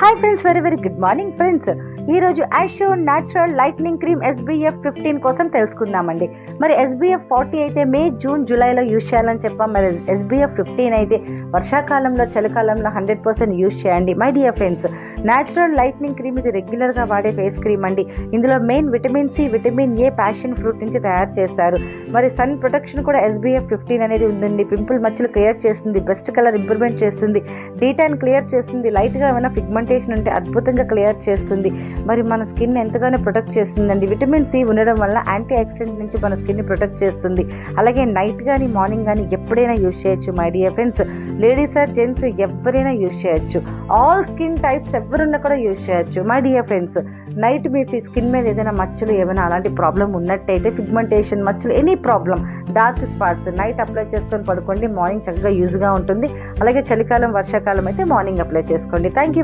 Hi friends, very very good morning friends. ఈ రోజు IShow natural lightning cream SPF 15 కోసం తెలుసుకుందామండి. మరి SPF 40 అయితే మే, జూన్, జూలైలో యూజ్ చేయాలని చెప్పాం. మరి SPF 15 అయితే వర్షాకాలంలో, చలికాలంలో 100% యూజ్ చేయండి. My dear friends, natural lightning cream ఇది రెగ్యులర్గా వాడే ఫేస్ క్రీమ్ అండి. ఇందులో main vitamin C, vitamin A passion fruit నుంచి తయారు చేస్తారు. మరి సన్ ప్రొటెక్షన్ కూడా SPF 15 అనేది ఉందండి. పింపుల్ మచ్చలు క్లియర్ చేస్తుంది, బెస్ట్ కలర్ ఇంప్రూవ్మెంట్ చేస్తుంది, డీటాన్ క్లియర్ చేస్తుంది, లైట్గా ఏమైనా పిగ్మెంటేషన్ ఉంటే అద్భుతంగా క్లియర్ చేస్తుంది. మరి మన స్కిన్ ఎంతగానో ప్రొటెక్ట్ చేస్తుందండి. విటమిన్ C ఉండడం వల్ల యాంటీ ఆక్సిడెంట్ నుంచి మన స్కిన్ ప్రొటెక్ట్ చేస్తుంది. అలాగే నైట్ కానీ మార్నింగ్ కానీ ఎప్పుడైనా యూజ్ చేయొచ్చు. My dear friends, ladies are gents ఎవరైనా యూజ్ చేయొచ్చు. ఆల్ స్కిన్ టైప్స్ ఎవరున్నా కూడా యూజ్ చేయొచ్చు. My dear friends, night me skin మీద ఏదైనా మచ్చలు, ఏమైనా అలాంటి ప్రాబ్లం ఉన్నట్టయితే, పిగ్మెంటేషన్ మచ్చలు, any problem, dark spots, night apply చేసుకొని పడుకోండి. మార్నింగ్ చక్కగా యూజ్గా ఉంటుంది. అలాగే చలికాలం, వర్షాకాలం అయితే మార్నింగ్ అప్లై చేసుకోండి. Thank you.